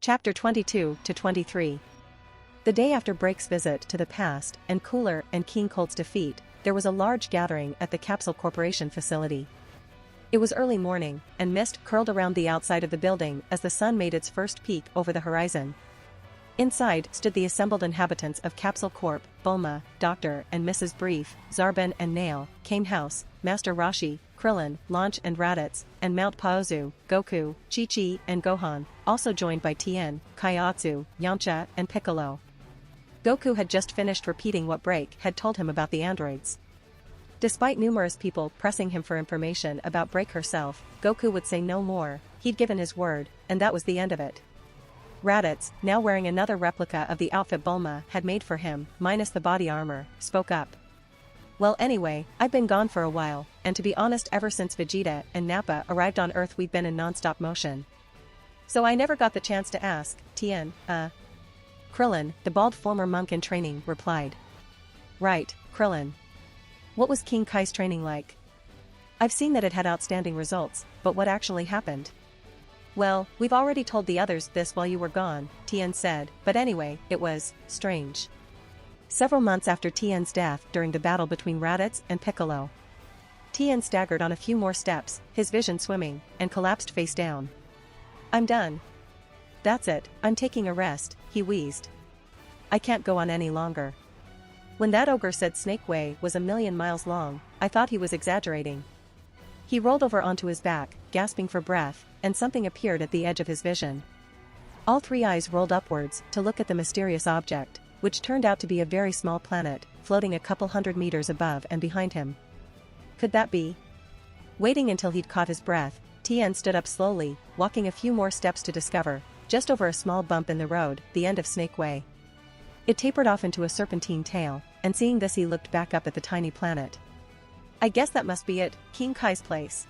Chapter 22 to 23. The day after Break's visit to the past and Cooler and King Colt's defeat, there was a large gathering at the Capsule Corporation facility. It was early morning, and mist curled around the outside of the building as the sun made its first peek over the horizon. Inside stood the assembled inhabitants of Capsule Corp, Bulma, Dr. and Mrs. Brief, Zarban and Nail, Kane House, Master Roshi, Krillin, Launch and Raditz, and Mount Paozu, Goku, Chi-Chi and Gohan, also joined by Tien, Kaioshin, Yamcha and Piccolo. Goku had just finished repeating what Break had told him about the androids. Despite numerous people pressing him for information about Break herself, Goku would say no more. He'd given his word, and that was the end of it. Raditz, now wearing another replica of the outfit Bulma had made for him, minus the body armor, spoke up. Well anyway, I've been gone for a while, and to be honest ever since Vegeta and Nappa arrived on Earth we've been in non-stop motion. So I never got the chance to ask, Tien, Krillin, the bald former monk in training, replied. Right, Krillin. What was King Kai's training like? I've seen that it had outstanding results, but what actually happened? Well, we've already told the others this while you were gone, Tien said, but anyway, it was strange. Several months after Tien's death during the battle between Raditz and Piccolo, Tien staggered on a few more steps, his vision swimming, and collapsed face down. I'm done. That's it, I'm taking a rest, he wheezed. I can't go on any longer. When that ogre said Snake Way was 1,000,000 miles long, I thought he was exaggerating. He rolled over onto his back, gasping for breath, and something appeared at the edge of his vision. All three eyes rolled upwards to look at the mysterious object, which turned out to be a very small planet, floating a couple hundred meters above and behind him. Could that be? Waiting until he'd caught his breath, Tien stood up slowly, walking a few more steps to discover, just over a small bump in the road, the end of Snake Way. It tapered off into a serpentine tail, and seeing this he looked back up at the tiny planet. I guess that must be it, King Kai's place.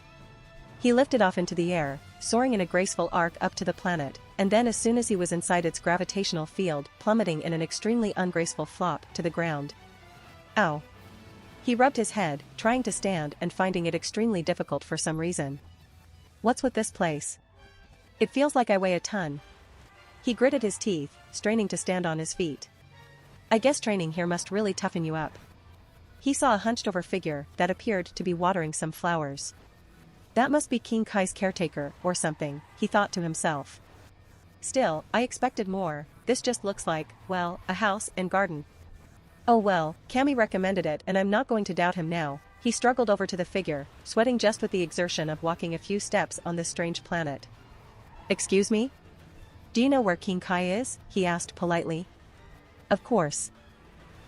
He lifted off into the air, soaring in a graceful arc up to the planet, and then as soon as he was inside its gravitational field, plummeting in an extremely ungraceful flop to the ground. Ow. He rubbed his head, trying to stand and finding it extremely difficult for some reason. What's with this place? It feels like I weigh a ton. He gritted his teeth, straining to stand on his feet. I guess training here must really toughen you up. He saw a hunched-over figure that appeared to be watering some flowers. That must be King Kai's caretaker, or something, he thought to himself. Still, I expected more. This just looks like, well, a house and garden. Oh well, Kami recommended it and I'm not going to doubt him now. He struggled over to the figure, sweating just with the exertion of walking a few steps on this strange planet. Excuse me? Do you know where King Kai is? He asked politely. Of course.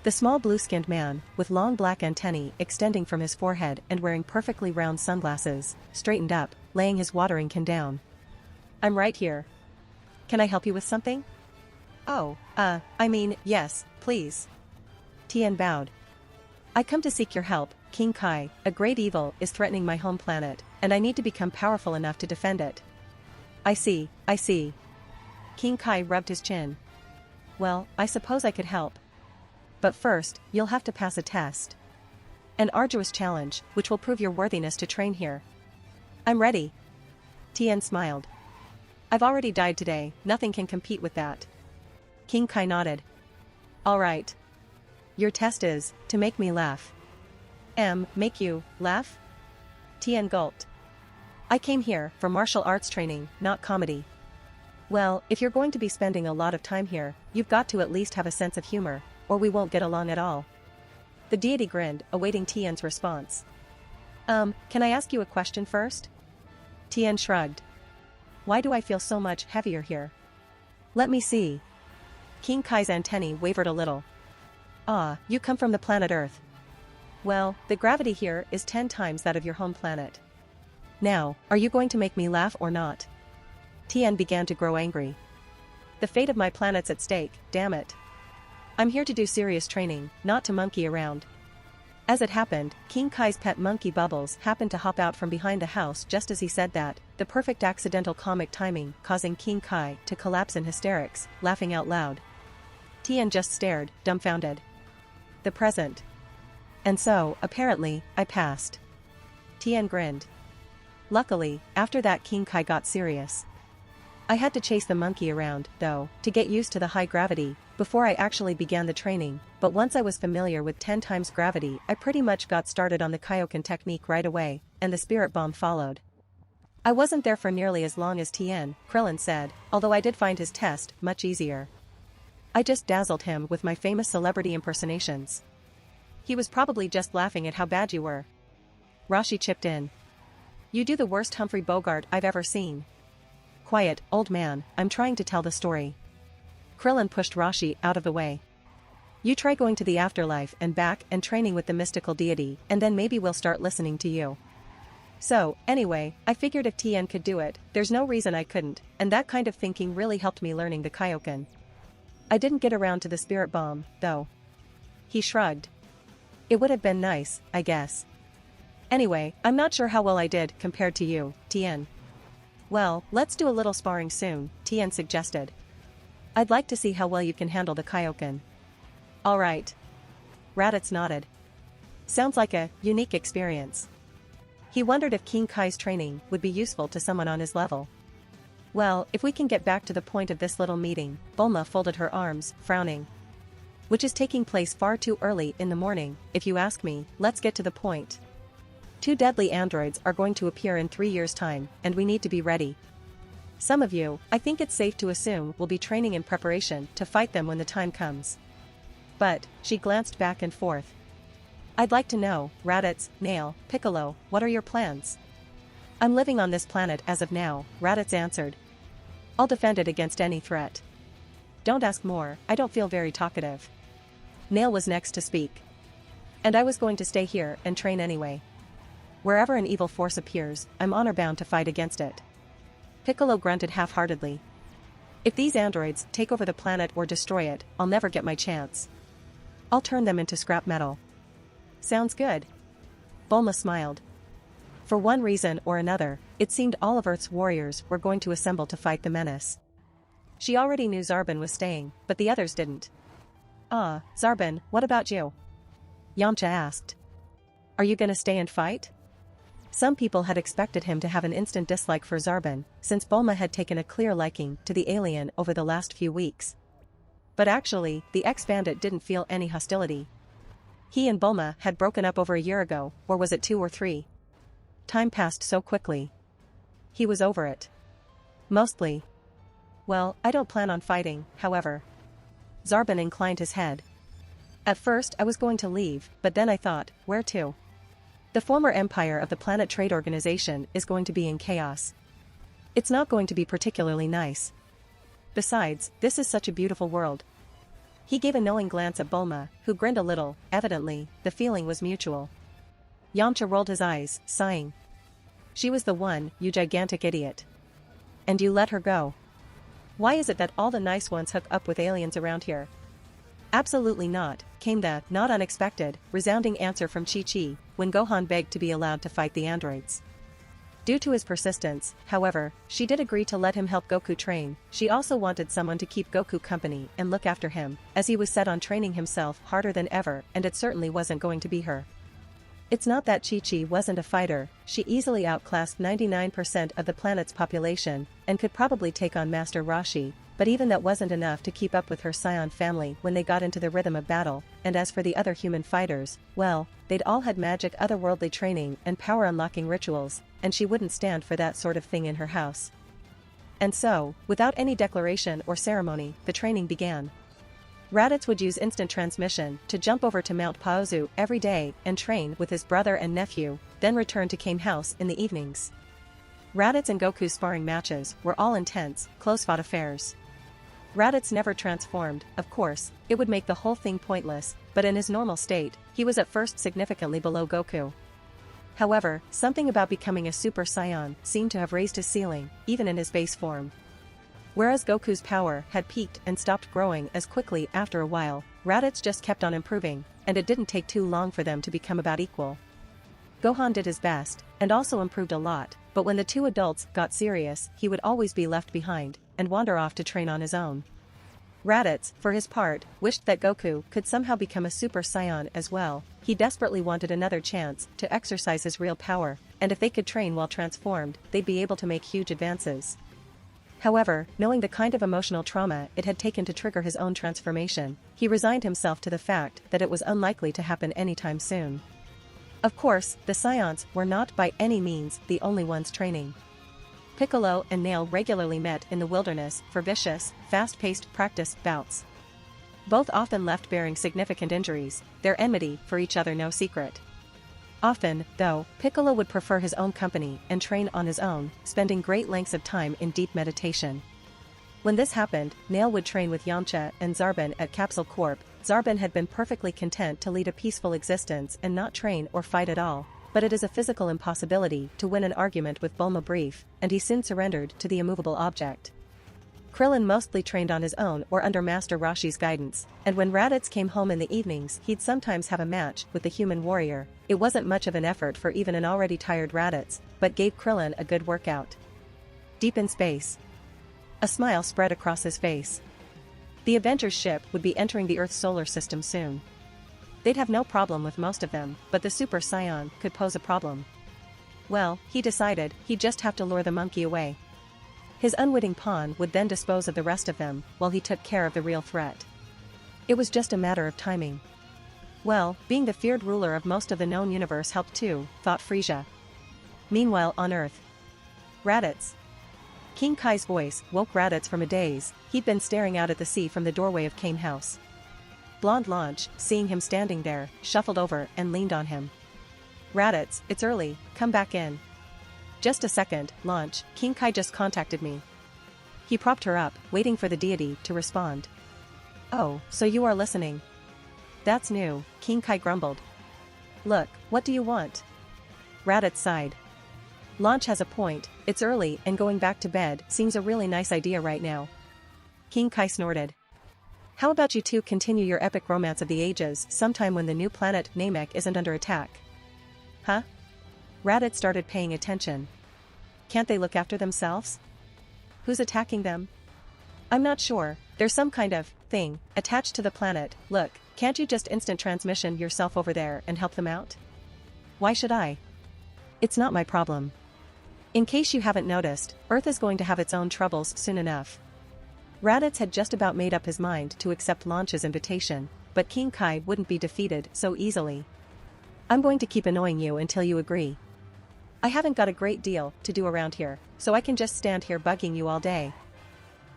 The small blue-skinned man, with long black antennae extending from his forehead and wearing perfectly round sunglasses, straightened up, laying his watering can down. I'm right here. Can I help you with something? Oh, I mean, yes, please. Tien bowed. I come to seek your help, King Kai. A great evil is threatening my home planet, and I need to become powerful enough to defend it. I see. King Kai rubbed his chin. Well, I suppose I could help. But first, you'll have to pass a test. An arduous challenge, which will prove your worthiness to train here. I'm ready. Tien smiled. I've already died today, nothing can compete with that. King Kai nodded. All right. Your test is, to make me laugh. Make you, laugh? Tien gulped. I came here for martial arts training, not comedy. Well, if you're going to be spending a lot of time here, you've got to at least have a sense of humor, or we won't get along at all. The deity grinned, awaiting Tien's response. Can I ask you a question first? Tien shrugged. Why do I feel so much heavier here? Let me see. King Kai's antennae wavered a little. Ah, you come from the planet Earth. Well, the gravity here is 10 times that of your home planet. Now, are you going to make me laugh or not? Tien began to grow angry. The fate of my planet's at stake, damn it. I'm here to do serious training, not to monkey around. As it happened, King Kai's pet monkey Bubbles happened to hop out from behind the house just as he said that, the perfect accidental comic timing causing King Kai to collapse in hysterics, laughing out loud. Tien just stared, dumbfounded. The present. And so, apparently, I passed. Tien grinned. Luckily, after that King Kai got serious. I had to chase the monkey around, though, to get used to the high gravity, before I actually began the training, but once I was familiar with 10 times gravity I pretty much got started on the Kaioshin technique right away, and the spirit bomb followed. I wasn't there for nearly as long as Tien, Krillin said, although I did find his test much easier. I just dazzled him with my famous celebrity impersonations. He was probably just laughing at how bad you were. Rashi chipped in. You do the worst Humphrey Bogart I've ever seen. Quiet, old man, I'm trying to tell the story. Krillin pushed Rashi out of the way. You try going to the afterlife and back and training with the mystical deity, and then maybe we'll start listening to you. So, anyway, I figured if Tien could do it, there's no reason I couldn't, and that kind of thinking really helped me learning the Kaioshin. I didn't get around to the spirit bomb, though. He shrugged. It would have been nice, I guess. Anyway, I'm not sure how well I did compared to you, Tien. Well, let's do a little sparring soon, Tien suggested. I'd like to see how well you can handle the Kaioshin. Alright. Raditz nodded. Sounds like a unique experience. He wondered if King Kai's training would be useful to someone on his level. Well, if we can get back to the point of this little meeting, Bulma folded her arms, frowning. Which is taking place far too early in the morning, if you ask me, let's get to the point. 2 deadly androids are going to appear in 3 years' time, and we need to be ready. Some of you, I think it's safe to assume, will be training in preparation to fight them when the time comes. But, she glanced back and forth. I'd like to know, Raditz, Nail, Piccolo, what are your plans? I'm living on this planet as of now, Raditz answered. I'll defend it against any threat. Don't ask more, I don't feel very talkative. Nail was next to speak. And I was going to stay here and train anyway. Wherever an evil force appears, I'm honor-bound to fight against it. Piccolo grunted half-heartedly. If these androids take over the planet or destroy it, I'll never get my chance. I'll turn them into scrap metal. Sounds good. Bulma smiled. For one reason or another, it seemed all of Earth's warriors were going to assemble to fight the menace. She already knew Zarbon was staying, but the others didn't. Zarbon, what about you? Yamcha asked. Are you gonna stay and fight? Some people had expected him to have an instant dislike for Zarbon, since Bulma had taken a clear liking to the alien over the last few weeks. But actually, the ex-bandit didn't feel any hostility. He and Bulma had broken up over a year ago, or was it 2 or 3? Time passed so quickly. He was over it. Mostly. Well, I don't plan on fighting, however. Zarbon inclined his head. At first I was going to leave, but then I thought, where to? The former empire of the Planet Trade Organization is going to be in chaos. It's not going to be particularly nice. Besides, this is such a beautiful world. He gave a knowing glance at Bulma, who grinned a little, evidently, the feeling was mutual. Yamcha rolled his eyes, sighing. She was the one, you gigantic idiot. And you let her go. Why is it that all the nice ones hook up with aliens around here? Absolutely not, came the, not unexpected, resounding answer from Chi-Chi, when Gohan begged to be allowed to fight the androids. Due to his persistence, however, she did agree to let him help Goku train. She also wanted someone to keep Goku company and look after him, as he was set on training himself harder than ever, and it certainly wasn't going to be her. It's not that Chi-Chi wasn't a fighter, she easily outclassed 99% of the planet's population, and could probably take on Master Roshi, but even that wasn't enough to keep up with her saiyan family when they got into the rhythm of battle, and as for the other human fighters, well, they'd all had magic otherworldly training and power-unlocking rituals, and she wouldn't stand for that sort of thing in her house. And so, without any declaration or ceremony, the training began. Raditz would use instant transmission to jump over to Mount Paozu every day and train with his brother and nephew, then return to Kame House in the evenings. Raditz and Goku's sparring matches were all intense, close-fought affairs. Raditz never transformed, of course, it would make the whole thing pointless, but in his normal state, he was at first significantly below Goku. However, something about becoming a Super Saiyan seemed to have raised his ceiling, even in his base form. Whereas Goku's power had peaked and stopped growing as quickly after a while, Raditz just kept on improving, and it didn't take too long for them to become about equal. Gohan did his best, and also improved a lot, but when the two adults got serious, he would always be left behind, and wander off to train on his own. Raditz, for his part, wished that Goku could somehow become a Super Saiyan as well. He desperately wanted another chance to exercise his real power, and if they could train while transformed, they'd be able to make huge advances. However, knowing the kind of emotional trauma it had taken to trigger his own transformation, he resigned himself to the fact that it was unlikely to happen anytime soon. Of course, the saiyans were not by any means the only ones training. Piccolo and Nail regularly met in the wilderness for vicious, fast-paced practice bouts. Both often left bearing significant injuries, their enmity for each other no secret. Often, though, Piccolo would prefer his own company and train on his own, spending great lengths of time in deep meditation. When this happened, Nail would train with Yamcha and Zarbon at Capsule Corp. Zarbon had been perfectly content to lead a peaceful existence and not train or fight at all, but it is a physical impossibility to win an argument with Bulma Brief, and he soon surrendered to the immovable object. Krillin mostly trained on his own or under Master Roshi's guidance, and when Raditz came home in the evenings he'd sometimes have a match with the human warrior. It wasn't much of an effort for even an already tired Raditz, but gave Krillin a good workout. Deep in space. A smile spread across his face. The Avengers ship would be entering the Earth's solar system soon. They'd have no problem with most of them, but the Super Saiyan could pose a problem. Well, he decided he'd just have to lure the monkey away. His unwitting pawn would then dispose of the rest of them, while he took care of the real threat. It was just a matter of timing. Well, being the feared ruler of most of the known universe helped too, thought Frieza. Meanwhile on Earth. Raditz. King Kai's voice woke Raditz from a daze. He'd been staring out at the sea from the doorway of Kame House. Blonde Launch, seeing him standing there, shuffled over and leaned on him. Raditz, it's early, come back in. Just a second, Launch, King Kai just contacted me. He propped her up, waiting for the deity to respond. Oh, so you are listening. That's new, King Kai grumbled. Look, what do you want? Raditz sighed. Launch has a point, it's early and going back to bed seems a really nice idea right now. King Kai snorted. How about you two continue your epic romance of the ages sometime when the new planet Namek isn't under attack? Huh? Raditz started paying attention. Can't they look after themselves? Who's attacking them? I'm not sure, there's some kind of thing attached to the planet. Look, can't you just instant transmission yourself over there and help them out? Why should I? It's not my problem. In case you haven't noticed, Earth is going to have its own troubles soon enough. Raditz had just about made up his mind to accept Launch's invitation, but King Kai wouldn't be defeated so easily. I'm going to keep annoying you until you agree. I haven't got a great deal to do around here, so I can just stand here bugging you all day.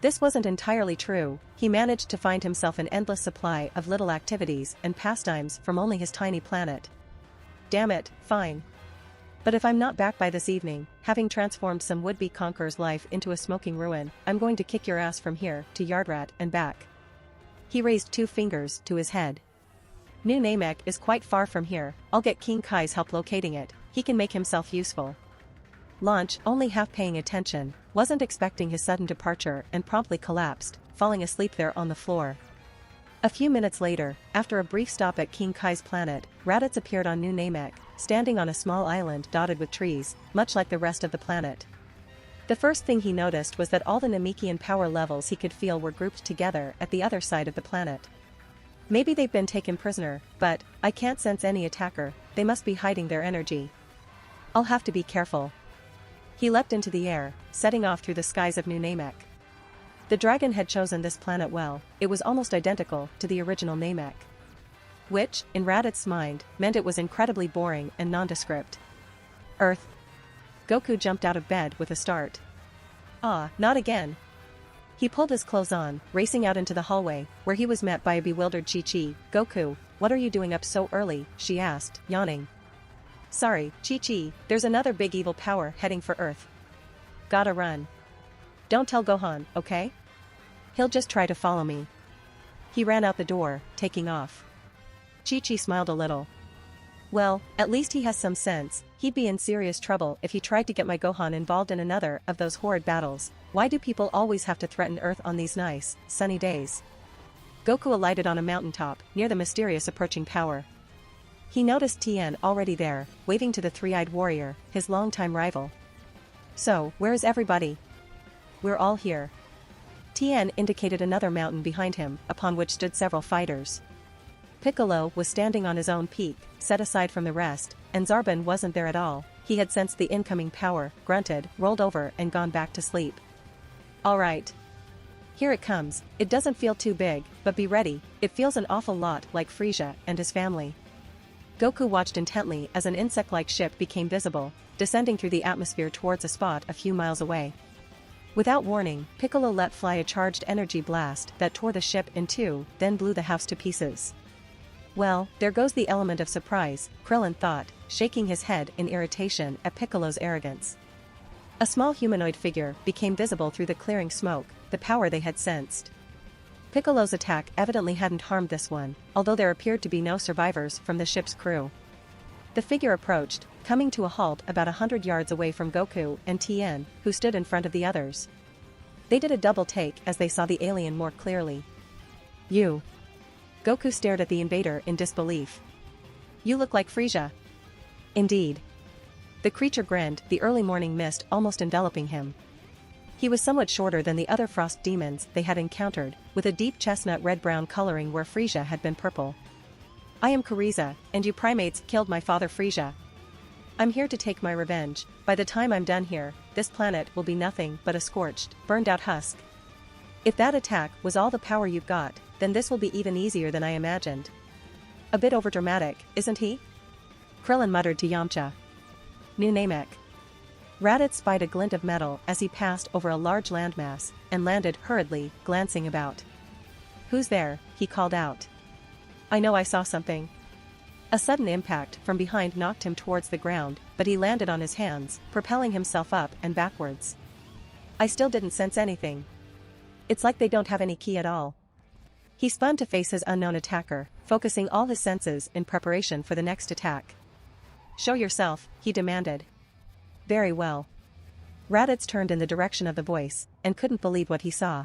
This wasn't entirely true. He managed to find himself an endless supply of little activities and pastimes from only his tiny planet. Damn it, fine. But if I'm not back by this evening, having transformed some would-be conqueror's life into a smoking ruin, I'm going to kick your ass from here to Yardrat and back. He raised 2 fingers to his head. New Namek is quite far from here, I'll get King Kai's help locating it, he can make himself useful. Launch, only half paying attention, wasn't expecting his sudden departure and promptly collapsed, falling asleep there on the floor. A few minutes later, after a brief stop at King Kai's planet, Raditz appeared on New Namek, standing on a small island dotted with trees, much like the rest of the planet. The first thing he noticed was that all the Namekian power levels he could feel were grouped together at the other side of the planet. Maybe they've been taken prisoner, but I can't sense any attacker, they must be hiding their energy. I'll have to be careful. He leapt into the air, setting off through the skies of New Namek. The dragon had chosen this planet well, it was almost identical to the original Namek. Which, in Raditz's mind, meant it was incredibly boring and nondescript. Earth. Goku jumped out of bed with a start. Ah, not again. He pulled his clothes on, racing out into the hallway, where he was met by a bewildered Chi-Chi. Goku, what are you doing up so early? She asked, yawning. Sorry, Chi-Chi, there's another big evil power heading for Earth. Gotta run. Don't tell Gohan, okay? He'll just try to follow me. He ran out the door, taking off. Chi-Chi smiled a little. Well, at least he has some sense, he'd be in serious trouble if he tried to get my Gohan involved in another of those horrid battles. Why do people always have to threaten Earth on these nice, sunny days? Goku alighted on a mountaintop, near the mysterious approaching power. He noticed Tien already there, waving to the three-eyed warrior, his longtime rival. So, where is everybody? We're all here. Tien indicated another mountain behind him, upon which stood several fighters. Piccolo was standing on his own peak, set aside from the rest, and Zarbon wasn't there at all. He had sensed the incoming power, grunted, rolled over and gone back to sleep. Alright. Here it comes. It doesn't feel too big, but be ready, it feels an awful lot like Frieza and his family. Goku watched intently as an insect-like ship became visible, descending through the atmosphere towards a spot a few miles away. Without warning, Piccolo let fly a charged energy blast that tore the ship in two, then blew the house to pieces. Well, there goes the element of surprise, Krillin thought, shaking his head in irritation at Piccolo's arrogance. A small humanoid figure became visible through the clearing smoke, the power they had sensed. Piccolo's attack evidently hadn't harmed this one, although there appeared to be no survivors from the ship's crew. The figure approached, coming to a halt about 100 yards away from Goku and Tien, who stood in front of the others. They did a double take as they saw the alien more clearly. You. Goku stared at the invader in disbelief. You look like Frieza. Indeed. The creature grinned, the early morning mist almost enveloping him. He was somewhat shorter than the other frost demons they had encountered, with a deep chestnut red-brown coloring where Frieza had been purple. I am Frieza, and you primates killed my father Frieza. I'm here to take my revenge. By the time I'm done here, this planet will be nothing but a scorched, burned-out husk. If that attack was all the power you've got, then this will be even easier than I imagined. A bit overdramatic, isn't he? Krillin muttered to Yamcha. New Namek. Raditz spied a glint of metal as he passed over a large landmass, and landed hurriedly, glancing about. Who's there? He called out. I know I saw something. A sudden impact from behind knocked him towards the ground, but he landed on his hands, propelling himself up and backwards. I still didn't sense anything. It's like they don't have any ki at all. He spun to face his unknown attacker, focusing all his senses in preparation for the next attack. Show yourself, he demanded. Very well. Raditz turned in the direction of the voice, and couldn't believe what he saw.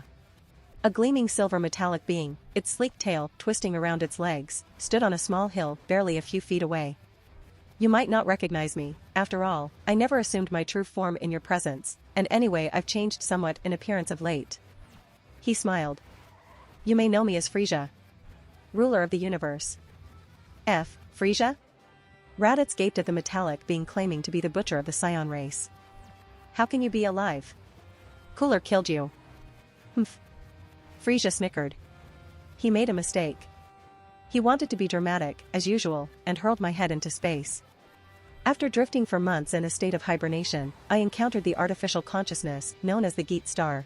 A gleaming silver metallic being, its sleek tail twisting around its legs, stood on a small hill barely a few feet away. You might not recognize me, after all, I never assumed my true form in your presence, and anyway I've changed somewhat in appearance of late. He smiled. You may know me as Frieza. Ruler of the universe. Frieza? Raditz gaped at the metallic being claiming to be the butcher of the Saiyan race. How can you be alive? Cooler killed you. Humph. Frieza snickered. He made a mistake. He wanted to be dramatic, as usual, and hurled my head into space. After drifting for months in a state of hibernation, I encountered the artificial consciousness known as the Geet Star.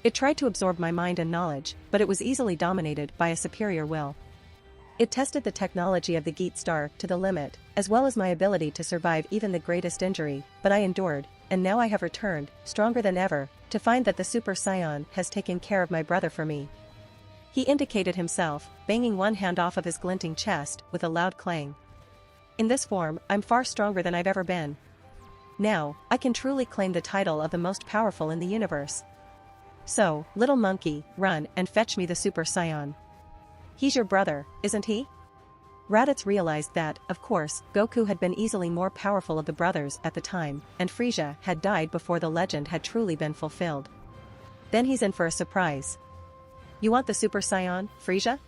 It tried to absorb my mind and knowledge, but it was easily dominated by a superior will. It tested the technology of the Geet Star to the limit, as well as my ability to survive even the greatest injury, but I endured, and now I have returned, stronger than ever, to find that the Super Saiyan has taken care of my brother for me. He indicated himself, banging one hand off of his glinting chest with a loud clang. In this form, I'm far stronger than I've ever been. Now, I can truly claim the title of the most powerful in the universe. So, little monkey, run and fetch me the Super Saiyan. He's your brother, isn't he? Raditz realized that, of course, Goku had been easily more powerful of the brothers at the time, and Frieza had died before the legend had truly been fulfilled. Then he's in for a surprise. You want the Super Saiyan, Frieza?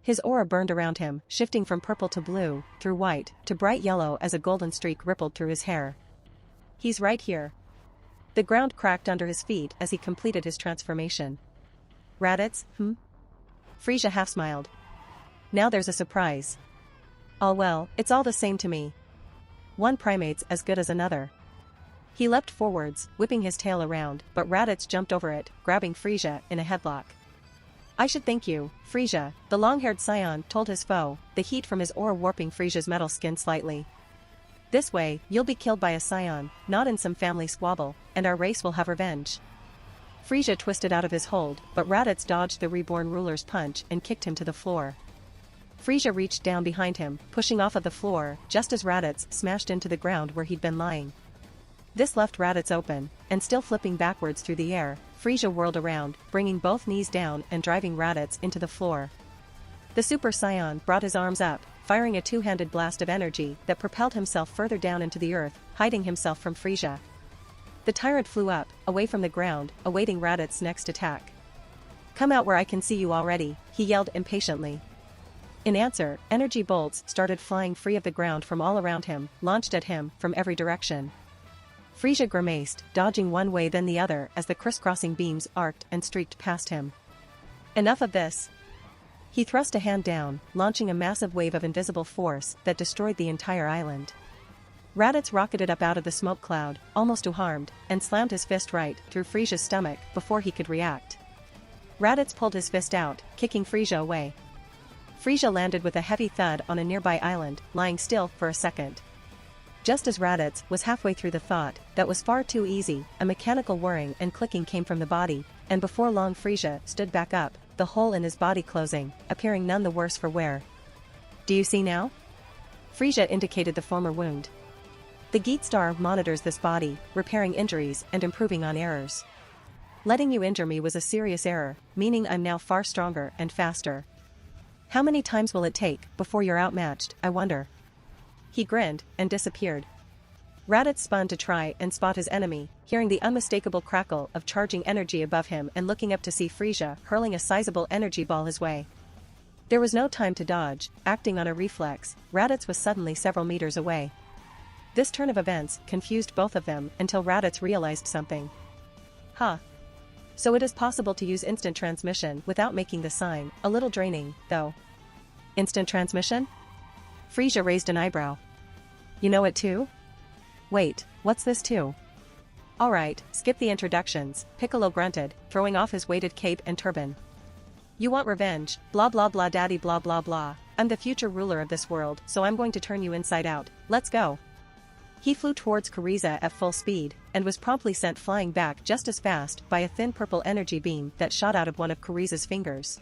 His aura burned around him, shifting from purple to blue, through white, to bright yellow as a golden streak rippled through his hair. He's right here. The ground cracked under his feet as he completed his transformation. Raditz, Frieza half smiled. Now there's a surprise. All well, it's all the same to me. One primate's as good as another. He leapt forwards, whipping his tail around, but Raditz jumped over it, grabbing Frieza in a headlock. I should thank you, Frieza, the long-haired Saiyan told his foe, the heat from his aura warping Frieza's metal skin slightly. This way, you'll be killed by a Saiyan, not in some family squabble, and our race will have revenge. Frieza twisted out of his hold, but Raditz dodged the reborn ruler's punch and kicked him to the floor. Frieza reached down behind him, pushing off of the floor, just as Raditz smashed into the ground where he'd been lying. This left Raditz open, and still flipping backwards through the air, Frieza whirled around, bringing both knees down and driving Raditz into the floor. The Super Saiyan brought his arms up, firing a two-handed blast of energy that propelled himself further down into the earth, hiding himself from Frieza. The tyrant flew up, away from the ground, awaiting Raditz's next attack. Come out where I can see you already, he yelled impatiently. In answer, energy bolts started flying free of the ground from all around him, launched at him from every direction. Frieza grimaced, dodging one way then the other as the crisscrossing beams arced and streaked past him. Enough of this. He thrust a hand down, launching a massive wave of invisible force that destroyed the entire island. Raditz rocketed up out of the smoke cloud, almost unharmed, and slammed his fist right through Frieza's stomach before he could react. Raditz pulled his fist out, kicking Frieza away. Frieza landed with a heavy thud on a nearby island, lying still for a second. Just as Raditz was halfway through the thought that was far too easy, a mechanical whirring and clicking came from the body, and before long Frieza stood back up, the hole in his body closing, appearing none the worse for wear. Do you see now? Frieza indicated the former wound. The Geat Star monitors this body, repairing injuries and improving on errors. Letting you injure me was a serious error, meaning I'm now far stronger and faster. How many times will it take before you're outmatched, I wonder? He grinned and disappeared. Raditz spun to try and spot his enemy, hearing the unmistakable crackle of charging energy above him and looking up to see Frieza hurling a sizable energy ball his way. There was no time to dodge. Acting on a reflex, Raditz was suddenly several meters away. This turn of events confused both of them until Raditz realized something. Huh. So it is possible to use instant transmission without making the sign, a little draining, though. Instant transmission? Frieza raised an eyebrow. You know it too? Wait, what's this too? Alright, skip the introductions, Piccolo grunted, throwing off his weighted cape and turban. You want revenge, blah blah blah daddy blah blah blah, I'm the future ruler of this world so I'm going to turn you inside out, let's go. He flew towards Frieza at full speed, and was promptly sent flying back just as fast by a thin purple energy beam that shot out of one of Frieza's fingers.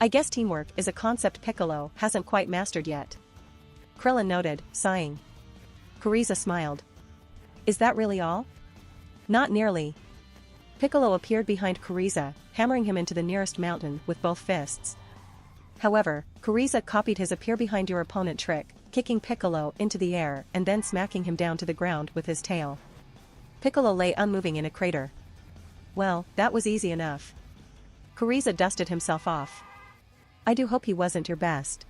I guess teamwork is a concept Piccolo hasn't quite mastered yet. Krillin noted, sighing. Frieza smiled. Is that really all? Not nearly. Piccolo appeared behind Frieza, hammering him into the nearest mountain with both fists. However, Frieza copied his appear behind your opponent trick, kicking Piccolo into the air and then smacking him down to the ground with his tail. Piccolo lay unmoving in a crater. Well, that was easy enough. Frieza dusted himself off. I do hope he wasn't your best.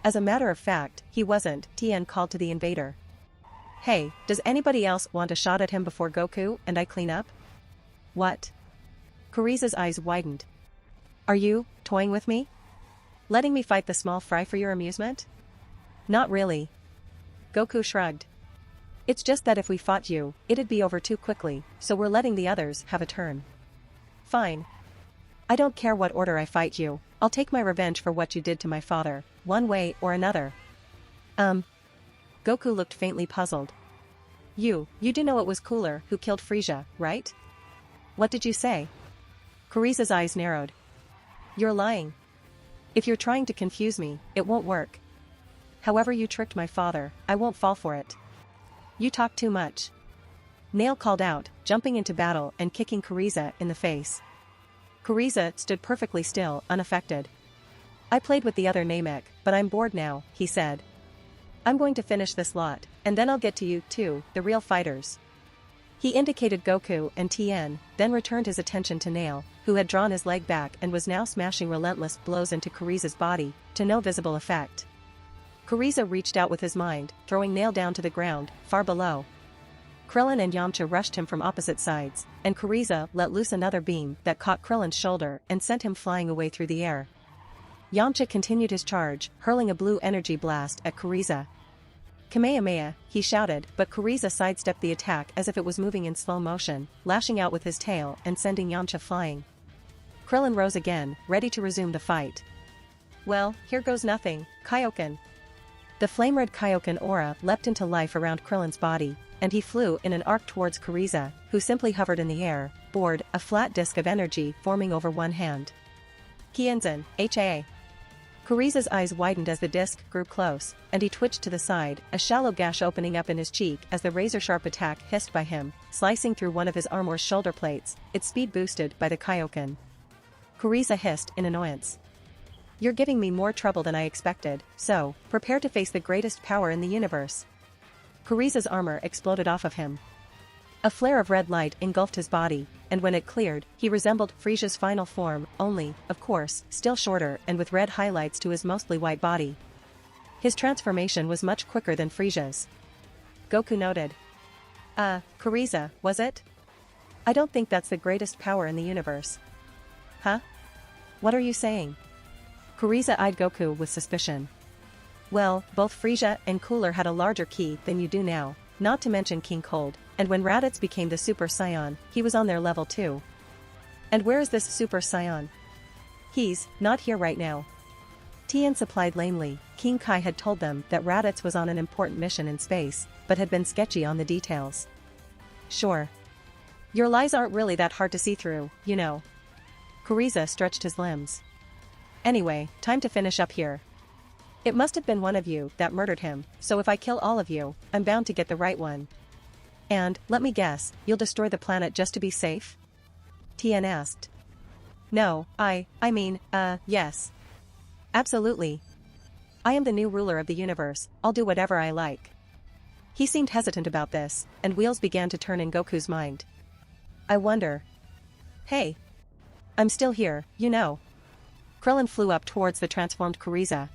As a matter of fact, he wasn't, Tien called to the invader. Hey, does anybody else want a shot at him before Goku and I clean up? What? Frieza's eyes widened. Are you toying with me? Letting me fight the small fry for your amusement? Not really. Goku shrugged. It's just that if we fought you, it'd be over too quickly, so we're letting the others have a turn. Fine. I don't care what order I fight you, I'll take my revenge for what you did to my father, one way or another. Goku looked faintly puzzled. You do know it was Cooler who killed Frieza, right? What did you say? Frieza's eyes narrowed. You're lying. If you're trying to confuse me, it won't work. However you tricked my father, I won't fall for it. You talk too much. Nail called out, jumping into battle and kicking Frieza in the face. Frieza stood perfectly still, unaffected. I played with the other Namek, but I'm bored now, he said. I'm going to finish this lot, and then I'll get to you too, the real fighters. He indicated Goku and Tien, then returned his attention to Nail, who had drawn his leg back and was now smashing relentless blows into Frieza's body, to no visible effect. Frieza reached out with his mind, throwing Nail down to the ground, far below. Krillin and Yamcha rushed him from opposite sides, and Frieza let loose another beam that caught Krillin's shoulder and sent him flying away through the air. Yamcha continued his charge, hurling a blue energy blast at Frieza. Kamehameha, he shouted, but Frieza sidestepped the attack as if it was moving in slow motion, lashing out with his tail and sending Yamcha flying. Krillin rose again, ready to resume the fight. Well, here goes nothing, Kaioshin. The flame-red Kaioshin aura leapt into life around Krillin's body, and he flew in an arc towards Frieza, who simply hovered in the air, bored, a flat disk of energy forming over one hand. Kienzan, HA. Frieza's eyes widened as the disc grew close, and he twitched to the side, a shallow gash opening up in his cheek as the razor-sharp attack hissed by him, slicing through one of his armor's shoulder plates, its speed boosted by the Kaioshin. Frieza hissed in annoyance. You're giving me more trouble than I expected, so, prepare to face the greatest power in the universe. Frieza's armor exploded off of him. A flare of red light engulfed his body, and when it cleared, he resembled Frieza's final form, only, of course, still shorter and with red highlights to his mostly white body. His transformation was much quicker than Frieza's. Goku noted. Frieza, was it? I don't think that's the greatest power in the universe. Huh? What are you saying? Frieza eyed Goku with suspicion. Well, both Frieza and Cooler had a larger ki than you do now, not to mention King Cold, and when Raditz became the Super Saiyan, he was on their level too. And where is this Super Saiyan? He's not here right now. Tien supplied lamely. King Kai had told them that Raditz was on an important mission in space, but had been sketchy on the details. Sure. Your lies aren't really that hard to see through, you know. Frieza stretched his limbs. Anyway, time to finish up here. It must have been one of you that murdered him, so if I kill all of you, I'm bound to get the right one. And, let me guess, you'll destroy the planet just to be safe? Tien asked. No, I mean, yes. Absolutely. I am the new ruler of the universe, I'll do whatever I like. He seemed hesitant about this, and wheels began to turn in Goku's mind. I wonder. Hey. I'm still here, you know. Krillin flew up towards the transformed Frieza.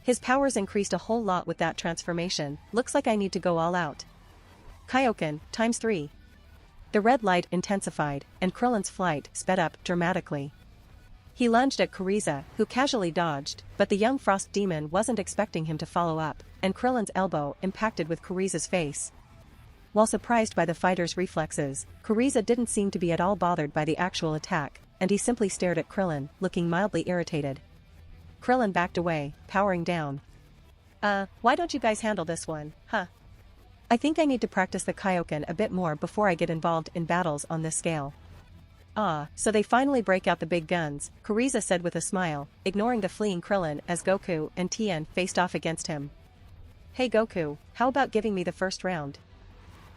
His powers increased a whole lot with that transformation, looks like I need to go all out. Kaioshin, ×3. The red light intensified, and Krillin's flight sped up dramatically. He lunged at Frieza, who casually dodged, but the young frost demon wasn't expecting him to follow up, and Krillin's elbow impacted with Frieza's face. While surprised by the fighter's reflexes, Frieza didn't seem to be at all bothered by the actual attack, and he simply stared at Krillin, looking mildly irritated. Krillin backed away, powering down. Why don't you guys handle this one, huh? I think I need to practice the Kaioshin a bit more before I get involved in battles on this scale. So they finally break out the big guns, Frieza said with a smile, ignoring the fleeing Krillin as Goku and Tien faced off against him. Hey Goku, how about giving me the first round?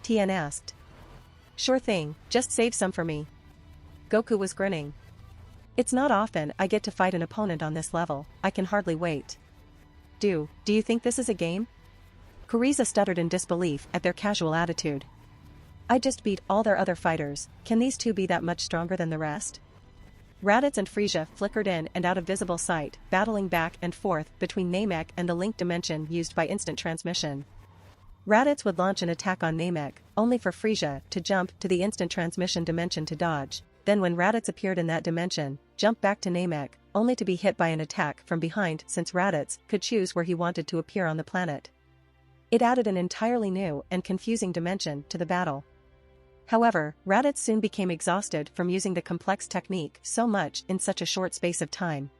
Tien asked. Sure thing, just save some for me. Goku was grinning. It's not often I get to fight an opponent on this level, I can hardly wait. Do you think this is a game? Frieza stuttered in disbelief at their casual attitude. I just beat all their other fighters, can these two be that much stronger than the rest? Raditz and Frieza flickered in and out of visible sight, battling back and forth between Namek and the link dimension used by instant transmission. Raditz would launch an attack on Namek, only for Frieza to jump to the instant transmission dimension to dodge. Then when Raditz appeared in that dimension, jump back to Namek, only to be hit by an attack from behind since Raditz could choose where he wanted to appear on the planet. It added an entirely new and confusing dimension to the battle. However, Raditz soon became exhausted from using the complex technique so much in such a short space of time.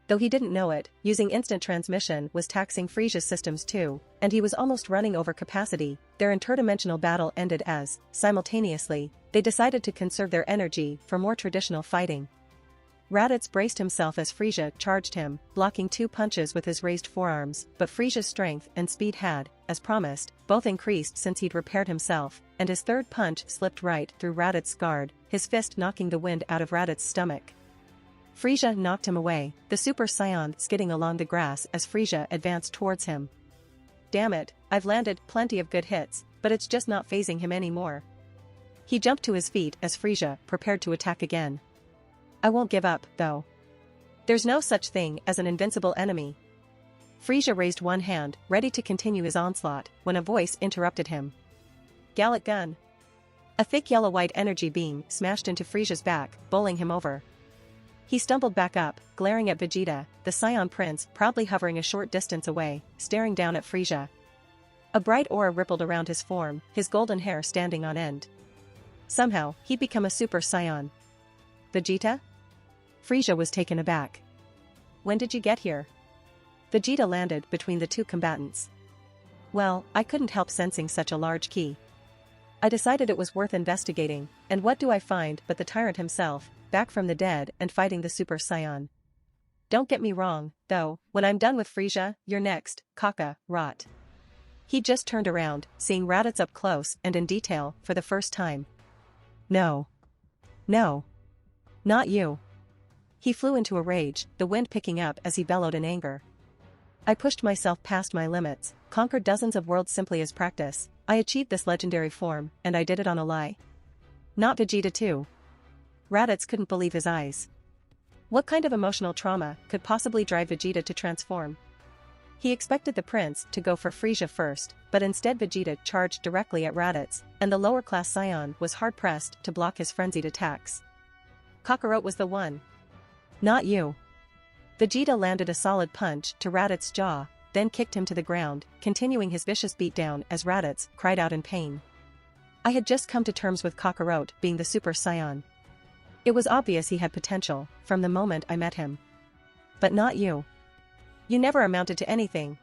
Though he didn't know it, using instant transmission was taxing Frieza's systems too, and he was almost running over capacity. Their interdimensional battle ended as, simultaneously, they decided to conserve their energy for more traditional fighting. Raditz braced himself as Frieza charged him, blocking 2 punches with his raised forearms, but Frieza's strength and speed had, as promised, both increased since he'd repaired himself, and his third punch slipped right through Raditz's guard, his fist knocking the wind out of Raditz's stomach. Frieza knocked him away, the Super Saiyan skidding along the grass as Frieza advanced towards him. Damn it, I've landed plenty of good hits, but it's just not phasing him anymore. He jumped to his feet as Frieza prepared to attack again. I won't give up, though. There's no such thing as an invincible enemy. Frieza raised one hand, ready to continue his onslaught, when a voice interrupted him. Gallic gun. A thick yellow-white energy beam smashed into Frieza's back, bowling him over. He stumbled back up, glaring at Vegeta, the Saiyan Prince proudly hovering a short distance away, staring down at Frieza. A bright aura rippled around his form, his golden hair standing on end. Somehow, he'd become a Super Saiyan. Vegeta? Frieza was taken aback. When did you get here? Vegeta landed between the two combatants. Well, I couldn't help sensing such a large ki. I decided it was worth investigating, and what do I find but the tyrant himself, back from the dead and fighting the Super Saiyan. Don't get me wrong, though, when I'm done with Frieza, you're next, Kaka, rot. He just turned around, seeing Raditz up close and in detail for the first time. No. No. Not you. He flew into a rage, the wind picking up as he bellowed in anger. I pushed myself past my limits, conquered dozens of worlds simply as practice. I achieved this legendary form, and I did it on a lie. Not Vegeta too. Raditz couldn't believe his eyes. What kind of emotional trauma could possibly drive Vegeta to transform? He expected the prince to go for Frieza first, but instead Vegeta charged directly at Raditz, and the lower-class Saiyan was hard-pressed to block his frenzied attacks. Kakarot was the one. Not you. Vegeta landed a solid punch to Raditz's jaw, then kicked him to the ground, continuing his vicious beatdown as Raditz cried out in pain. I had just come to terms with Kakarot being the Super Saiyan. It was obvious he had potential, from the moment I met him. But not you. You never amounted to anything.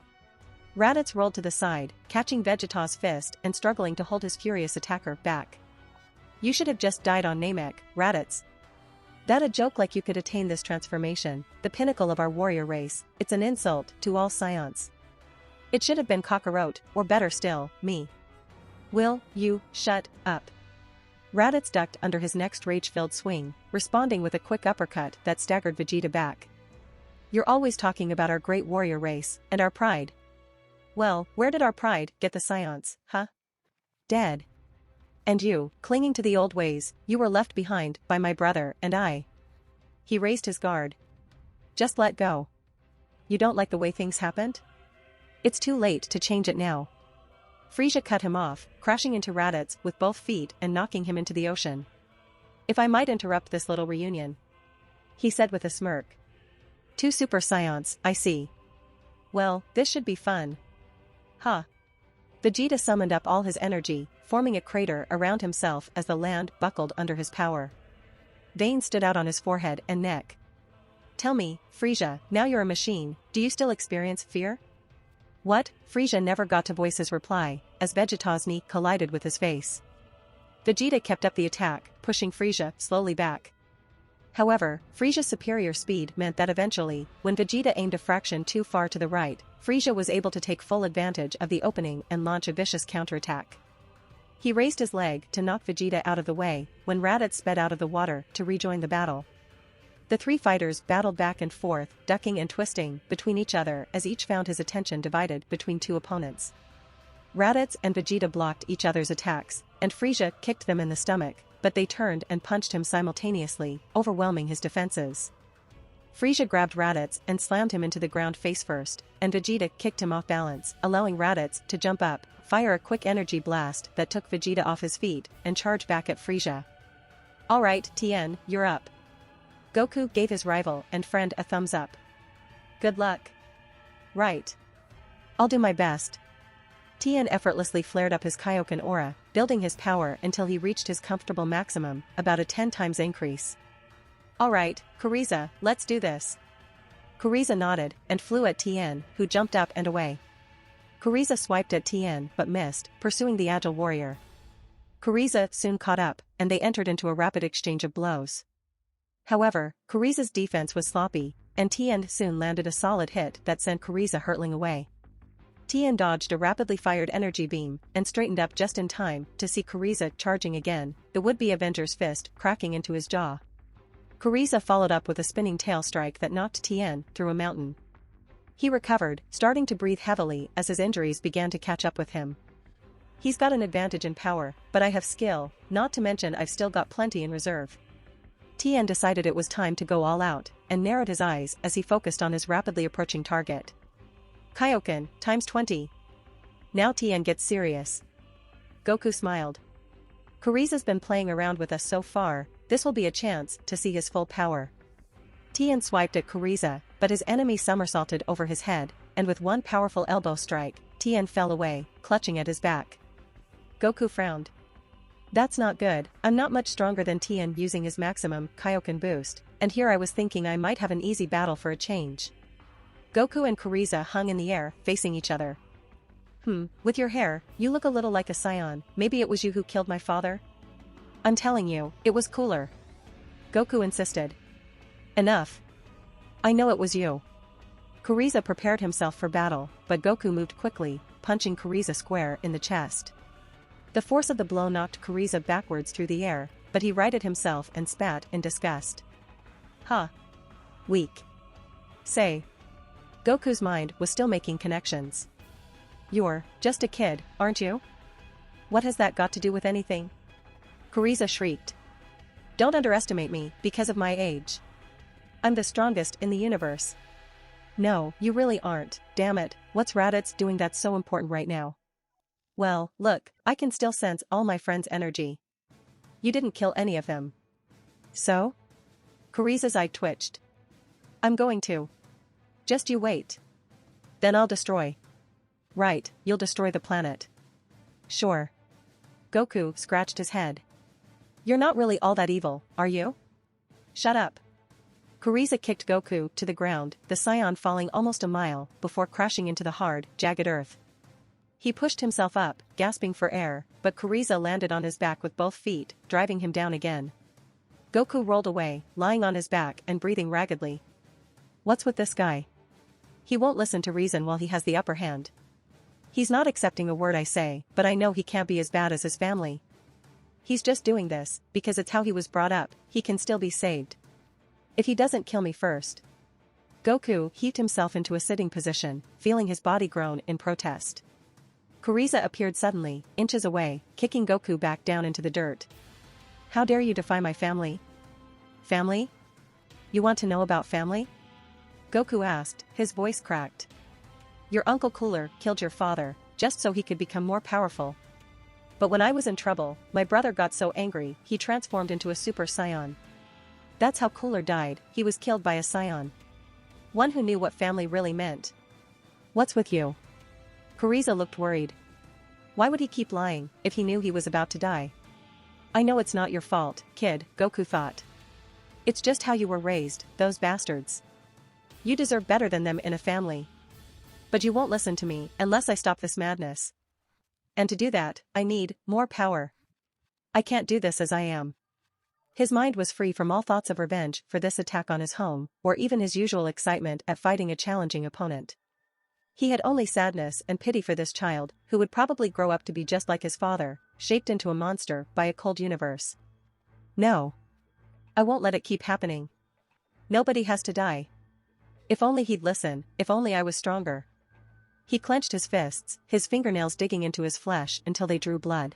Raditz rolled to the side, catching Vegeta's fist and struggling to hold his furious attacker back. You should have just died on Namek, Raditz. That a joke like you could attain this transformation, the pinnacle of our warrior race, it's an insult to all Saiyans. It should have been Kakarot, or better still, me. Will you shut up? Raditz ducked under his next rage-filled swing, responding with a quick uppercut that staggered Vegeta back. You're always talking about our great warrior race, and our pride. Well, where did our pride get the Saiyans, huh? Dead. And you, clinging to the old ways, you were left behind by my brother and I. He raised his guard. Just let go. You don't like the way things happened? It's too late to change it now. Frieza cut him off, crashing into Raditz with both feet and knocking him into the ocean. If I might interrupt this little reunion, he said with a smirk. 2 Super Saiyans, I see. Well, this should be fun. Huh. Vegeta summoned up all his energy, forming a crater around himself as the land buckled under his power. Veins stood out on his forehead and neck. Tell me, Frieza, now you're a machine, do you still experience fear? What? Frieza never got to voice his reply, as Vegeta's knee collided with his face. Vegeta kept up the attack, pushing Frieza slowly back. However, Frieza's superior speed meant that eventually, when Vegeta aimed a fraction too far to the right, Frieza was able to take full advantage of the opening and launch a vicious counterattack. He raised his leg to knock Vegeta out of the way, when Raditz sped out of the water to rejoin the battle. The 3 fighters battled back and forth, ducking and twisting between each other as each found his attention divided between 2 opponents. Raditz and Vegeta blocked each other's attacks, and Frieza kicked them in the stomach, but they turned and punched him simultaneously, overwhelming his defenses. Frieza grabbed Raditz and slammed him into the ground face first, and Vegeta kicked him off balance, allowing Raditz to jump up, fire a quick energy blast that took Vegeta off his feet, and charge back at Frieza. Alright, Tien, you're up. Goku gave his rival and friend a thumbs up. Good luck. Right. I'll do my best. Tien effortlessly flared up his Kaioshin aura, building his power until he reached his comfortable maximum, about a 10 times increase. Alright, Frieza, let's do this. Frieza nodded and flew at Tien, who jumped up and away. Frieza swiped at Tien but missed, pursuing the agile warrior. Frieza soon caught up, and they entered into a rapid exchange of blows. However, Frieza's defense was sloppy, and Tien soon landed a solid hit that sent Frieza hurtling away. Tien dodged a rapidly fired energy beam and straightened up just in time to see Frieza charging again, the would-be Avenger's fist cracking into his jaw. Frieza followed up with a spinning tail strike that knocked Tien through a mountain. He recovered, starting to breathe heavily as his injuries began to catch up with him. He's got an advantage in power, but I have skill, not to mention I've still got plenty in reserve. Tien decided it was time to go all out, and narrowed his eyes as he focused on his rapidly approaching target. Kaioshin, times 20. Now Tien gets serious. Goku smiled. Frieza's been playing around with us so far, this will be a chance to see his full power. Tien swiped at Frieza, but his enemy somersaulted over his head, and with one powerful elbow strike, Tien fell away, clutching at his back. Goku frowned. That's not good, I'm not much stronger than Tien using his maximum Kaioshin boost, and here I was thinking I might have an easy battle for a change. Goku and Frieza hung in the air, facing each other. With your hair, you look a little like a saiyan, maybe it was you who killed my father? I'm telling you, it was cooler. Goku insisted. Enough. I know it was you. Frieza prepared himself for battle, but Goku moved quickly, punching Frieza square in the chest. The force of the blow knocked Frieza backwards through the air, but he righted himself and spat in disgust. Huh. Weak. Say. Goku's mind was still making connections. You're just a kid, aren't you? What has that got to do with anything? Frieza shrieked. Don't underestimate me because of my age. I'm the strongest in the universe. No, you really aren't, damn it, what's Raditz doing that's so important right now? Well, look, I can still sense all my friends' energy. You didn't kill any of them. So? Kuriza's eye twitched. I'm going to. Just you wait. Then I'll destroy. Right, you'll destroy the planet. Sure. Goku scratched his head. You're not really all that evil, are you? Shut up. Frieza kicked Goku to the ground, the saiyan falling almost a mile before crashing into the hard, jagged earth. He pushed himself up, gasping for air, but Frieza landed on his back with both feet, driving him down again. Goku rolled away, lying on his back and breathing raggedly. What's with this guy? He won't listen to reason while he has the upper hand. He's not accepting a word I say, but I know he can't be as bad as his family. He's just doing this, because it's how he was brought up, he can still be saved. If he doesn't kill me first. Goku heaved himself into a sitting position, feeling his body groan in protest. Frieza appeared suddenly, inches away, kicking Goku back down into the dirt. How dare you defy my family? Family? You want to know about family? Goku asked, his voice cracked. Your uncle Cooler killed your father, just so he could become more powerful. But when I was in trouble, my brother got so angry, he transformed into a Super Saiyan. That's how Cooler died, he was killed by a saiyan. One who knew what family really meant. What's with you? Frieza looked worried. Why would he keep lying, if he knew he was about to die? I know it's not your fault, kid, Goku thought. It's just how you were raised, those bastards. You deserve better than them in a family. But you won't listen to me, unless I stop this madness. And to do that, I need more power. I can't do this as I am. His mind was free from all thoughts of revenge for this attack on his home, or even his usual excitement at fighting a challenging opponent. He had only sadness and pity for this child, who would probably grow up to be just like his father, shaped into a monster by a cold universe. No. I won't let it keep happening. Nobody has to die. If only he'd listen, if only I was stronger. He clenched his fists, his fingernails digging into his flesh until they drew blood.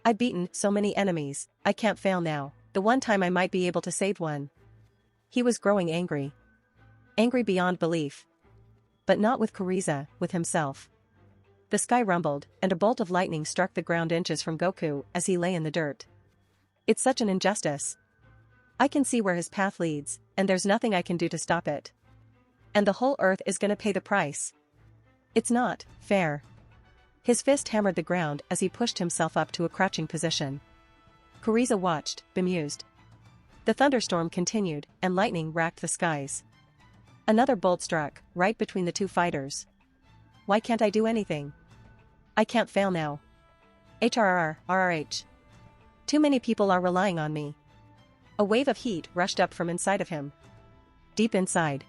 I've beaten so many enemies, I can't fail now. The one time I might be able to save one. He was growing angry. Angry beyond belief. But not with Frieza, with himself. The sky rumbled, and a bolt of lightning struck the ground inches from Goku as he lay in the dirt. It's such an injustice. I can see where his path leads, and there's nothing I can do to stop it. And the whole earth is gonna pay the price. It's not fair. His fist hammered the ground as he pushed himself up to a crouching position. Frieza watched, bemused. The thunderstorm continued, and lightning racked the skies. Another bolt struck, right between the two fighters. Why can't I do anything? I can't fail now. RRH. Too many people are relying on me. A wave of heat rushed up from inside of him. Deep inside.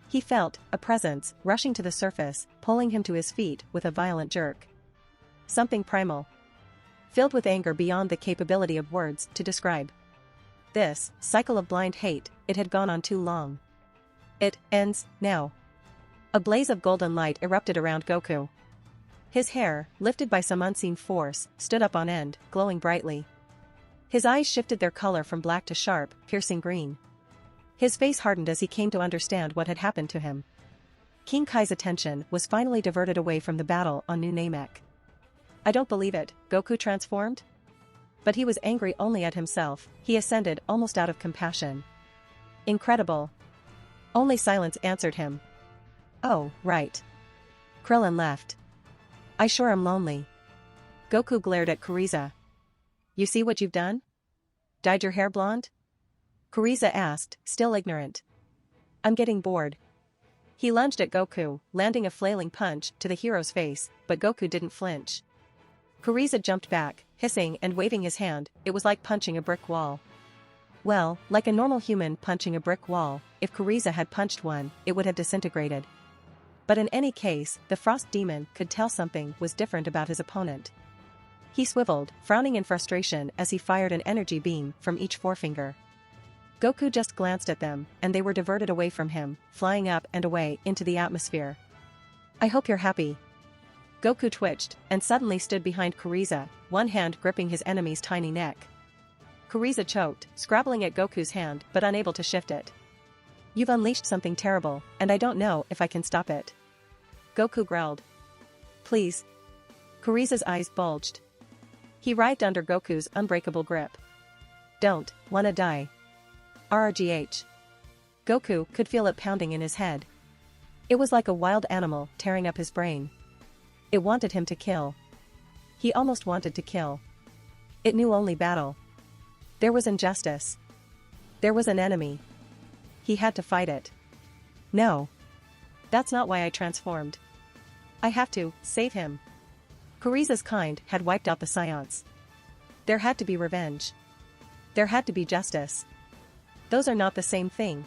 He felt a presence rushing to the surface, pulling him to his feet with a violent jerk. Something primal. Filled with anger beyond the capability of words to describe. This cycle of blind hate, it had gone on too long. It ends now. A blaze of golden light erupted around Goku. His hair, lifted by some unseen force, stood up on end, glowing brightly. His eyes shifted their color from black to sharp, piercing green. His face hardened as he came to understand what had happened to him. King Kai's attention was finally diverted away from the battle on New Namek. I don't believe it, Goku transformed? But he was angry only at himself, he ascended almost out of compassion. Incredible. Only silence answered him. Oh, right. Krillin left. I sure am lonely. Goku glared at Frieza. You see what you've done? Dyed your hair blonde? Frieza asked, still ignorant. I'm getting bored. He lunged at Goku, landing a flailing punch to the hero's face, but Goku didn't flinch. Frieza jumped back, hissing and waving his hand. It was like punching a brick wall. Well, like a normal human punching a brick wall, if Frieza had punched one, it would have disintegrated. But in any case, the Frost Demon could tell something was different about his opponent. He swiveled, frowning in frustration as he fired an energy beam from each forefinger. Goku just glanced at them, and they were diverted away from him, flying up and away into the atmosphere. I hope you're happy. Goku twitched, and suddenly stood behind Frieza, one hand gripping his enemy's tiny neck. Frieza choked, scrabbling at Goku's hand but unable to shift it. You've unleashed something terrible, and I don't know if I can stop it. Goku growled. Please. Frieza's eyes bulged. He writhed under Goku's unbreakable grip. Don't, wanna die. RRGH. Goku could feel it pounding in his head. It was like a wild animal tearing up his brain. It wanted him to kill. He almost wanted to kill. It knew only battle. There was injustice. There was an enemy. He had to fight it. No. That's not why I transformed. I have to save him. Frieza's kind had wiped out the Saiyans. There had to be revenge. There had to be justice. Those are not the same thing.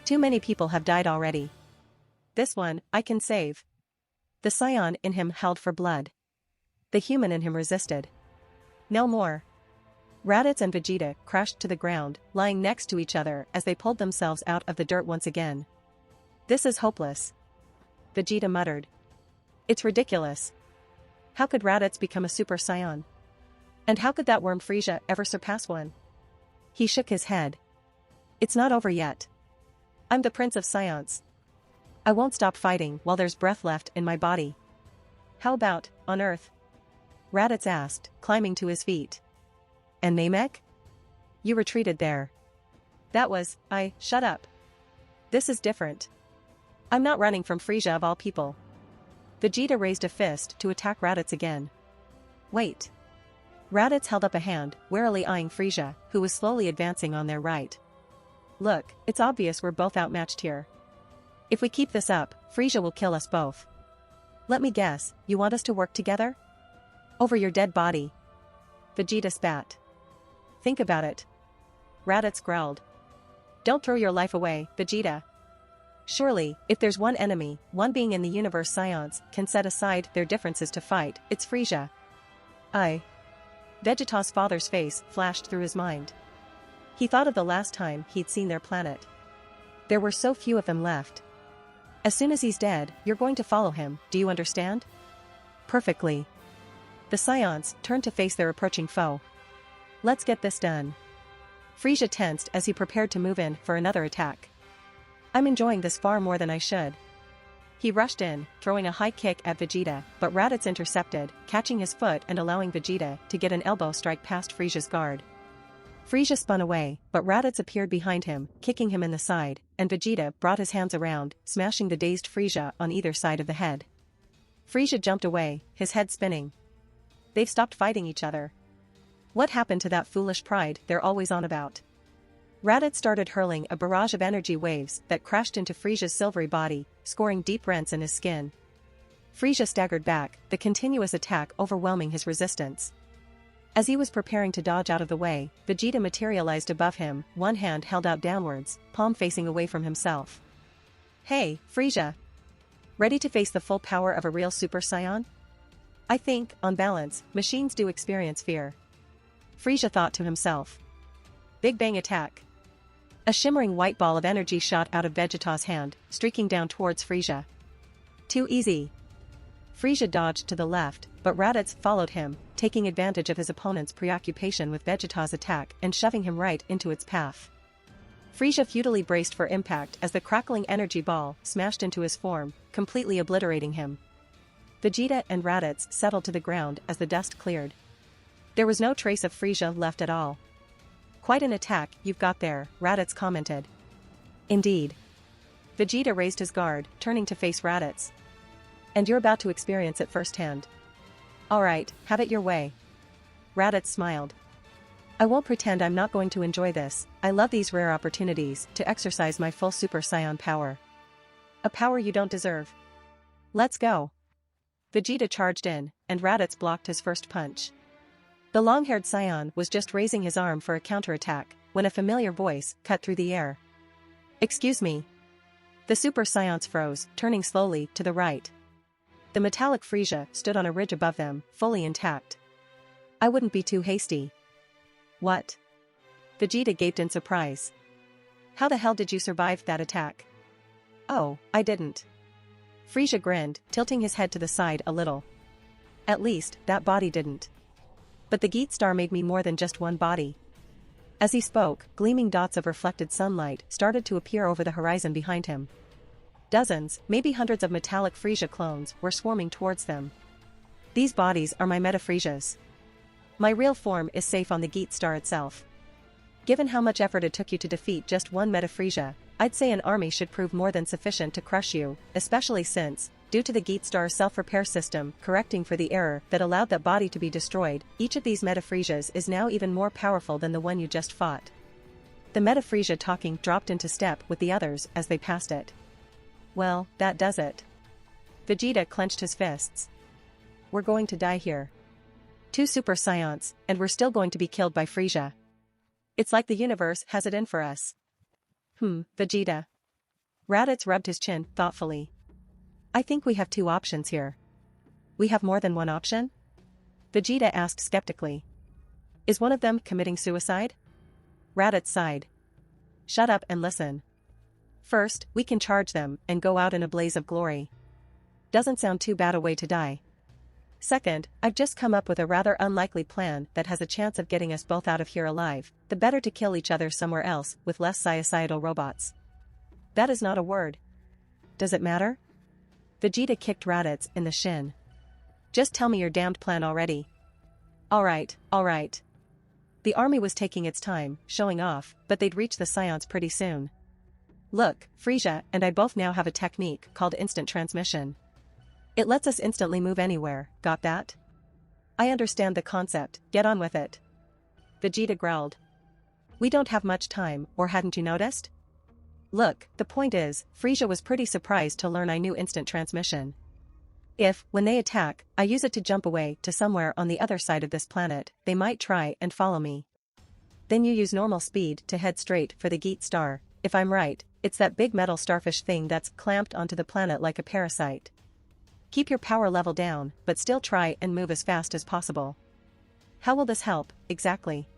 Too many people have died already. This one, I can save. The Saiyan in him held for blood. The human in him resisted. No more. Raditz and Vegeta crashed to the ground, lying next to each other as they pulled themselves out of the dirt once again. This is hopeless. Vegeta muttered. It's ridiculous. How could Raditz become a Super Saiyan? And how could that worm Frieza ever surpass one? He shook his head. It's not over yet. I'm the Prince of Saiyans. I won't stop fighting while there's breath left in my body. How about, on Earth? Raditz asked, climbing to his feet. And Namek? You retreated there. That was, shut up. This is different. I'm not running from Frieza of all people. Vegeta raised a fist to attack Raditz again. Wait. Raditz held up a hand, warily eyeing Frieza, who was slowly advancing on their right. Look, it's obvious we're both outmatched here. If we keep this up, Frieza will kill us both. Let me guess, you want us to work together? Over your dead body. Vegeta spat. Think about it. Raditz growled. Don't throw your life away, Vegeta. Surely, if there's one enemy, one being in the universe Saiyans can set aside their differences to fight, it's Frieza. Vegeta's father's face flashed through his mind. He thought of the last time he'd seen their planet. There were so few of them left. As soon as he's dead, you're going to follow him, do you understand? Perfectly. The Saiyans turned to face their approaching foe. Let's get this done. Frieza tensed as he prepared to move in for another attack. I'm enjoying this far more than I should. He rushed in, throwing a high kick at Vegeta, but Raditz intercepted, catching his foot and allowing Vegeta to get an elbow strike past Frieza's guard. Frieza spun away, but Raditz appeared behind him, kicking him in the side, and Vegeta brought his hands around, smashing the dazed Frieza on either side of the head. Frieza jumped away, his head spinning. They've stopped fighting each other. What happened to that foolish pride they're always on about? Raditz started hurling a barrage of energy waves that crashed into Frieza's silvery body, scoring deep rents in his skin. Frieza staggered back, the continuous attack overwhelming his resistance. As he was preparing to dodge out of the way, Vegeta materialized above him, one hand held out downwards, palm facing away from himself. Hey, Frieza! Ready to face the full power of a real Super Saiyan? I think, on balance, machines do experience fear. Frieza thought to himself. Big Bang attack. A shimmering white ball of energy shot out of Vegeta's hand, streaking down towards Frieza. Too easy. Frieza dodged to the left, but Raditz followed him, taking advantage of his opponent's preoccupation with Vegeta's attack and shoving him right into its path. Frieza futilely braced for impact as the crackling energy ball smashed into his form, completely obliterating him. Vegeta and Raditz settled to the ground as the dust cleared. There was no trace of Frieza left at all. Quite an attack you've got there, Raditz commented. Indeed. Vegeta raised his guard, turning to face Raditz. And you're about to experience it firsthand. Alright, have it your way. Raditz smiled. I won't pretend I'm not going to enjoy this. I love these rare opportunities to exercise my full Super Saiyan power. A power you don't deserve. Let's go. Vegeta charged in, and Raditz blocked his first punch. The long-haired Saiyan was just raising his arm for a counterattack, when a familiar voice cut through the air. Excuse me. The Super Saiyans froze, turning slowly to the right. The metallic Frieza stood on a ridge above them, fully intact. I wouldn't be too hasty. What? Vegeta gaped in surprise. How the hell did you survive that attack? Oh, I didn't. Frieza grinned, tilting his head to the side a little. At least, that body didn't. But the Geat Star made me more than just one body. As he spoke, gleaming dots of reflected sunlight started to appear over the horizon behind him. Dozens, maybe hundreds of metallic Frieza clones were swarming towards them. These bodies are my meta-Friezas. My real form is safe on the Geat star itself. Given how much effort it took you to defeat just one meta-Frieza, I'd say an army should prove more than sufficient to crush you, especially since, due to the Geat star's self-repair system correcting for the error that allowed that body to be destroyed, each of these meta-Friezas is now even more powerful than the one you just fought. The meta-Frieza talking dropped into step with the others as they passed it. Well, that does it. Vegeta clenched his fists. We're going to die here. 2 Super Saiyans, and we're still going to be killed by Frieza. It's like the universe has it in for us. Vegeta. Raditz rubbed his chin thoughtfully. I think we have 2 options here. We have more than one option? Vegeta asked skeptically. Is one of them committing suicide? Raditz sighed. Shut up and listen. First, we can charge them and go out in a blaze of glory. Doesn't sound too bad a way to die. Second, I've just come up with a rather unlikely plan that has a chance of getting us both out of here alive, the better to kill each other somewhere else with less societal robots. That is not a word. Does it matter? Vegeta kicked Raditz in the shin. Just tell me your damned plan already. Alright. The army was taking its time, showing off, but they'd reach the Saiyans pretty soon. Look, Frieza and I both now have a technique called instant transmission. It lets us instantly move anywhere, got that? I understand the concept, get on with it. Vegeta growled. We don't have much time, or hadn't you noticed? Look, the point is, Frieza was pretty surprised to learn I knew instant transmission. If, when they attack, I use it to jump away to somewhere on the other side of this planet, they might try and follow me. Then you use normal speed to head straight for the Geat star. If I'm right, it's that big metal starfish thing that's clamped onto the planet like a parasite. Keep your power level down, but still try and move as fast as possible. How will this help, exactly?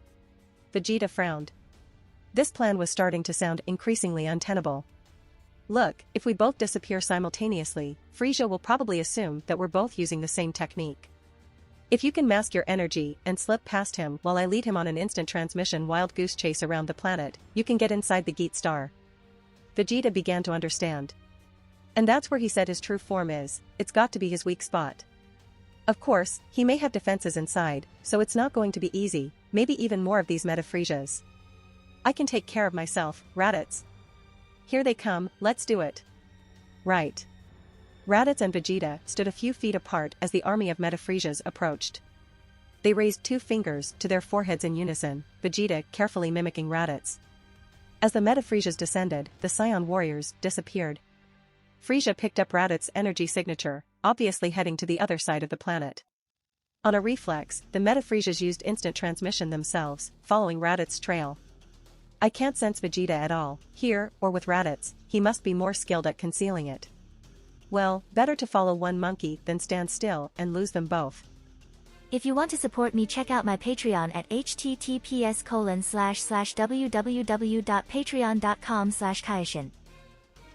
Vegeta frowned. This plan was starting to sound increasingly untenable. Look, if we both disappear simultaneously, Frieza will probably assume that we're both using the same technique. If you can mask your energy and slip past him while I lead him on an instant transmission wild goose chase around the planet, you can get inside the Geat star. Vegeta began to understand. And that's where he said his true form is, it's got to be his weak spot. Of course, he may have defenses inside, so it's not going to be easy, maybe even more of these meta-Friezas. I can take care of myself, Raditz. Here they come, let's do it. Right. Raditz and Vegeta stood a few feet apart as the army of meta-Friezas approached. They raised 2 fingers to their foreheads in unison, Vegeta carefully mimicking Raditz. As the meta-Friezas descended, the Saiyan warriors disappeared. Frieza picked up Raditz's energy signature, obviously heading to the other side of the planet. On a reflex, the meta-Friezas used instant transmission themselves, following Raditz's trail. I can't sense Vegeta at all, here, or with Raditz, he must be more skilled at concealing it. Well, better to follow one monkey than stand still and lose them both. If you want to support me, check out my Patreon at https://www.patreon.com/Kaioshin.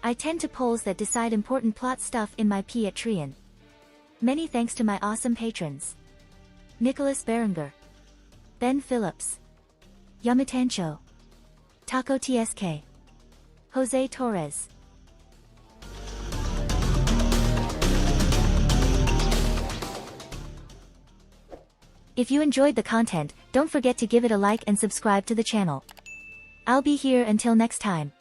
I tend to polls that decide important plot stuff in my Patreon. Many thanks to my awesome patrons. Nicholas Berenger, Ben Phillips, Yamatancho, Taco TSK, Jose Torres. If you enjoyed the content, don't forget to give it a like and subscribe to the channel. I'll be here until next time.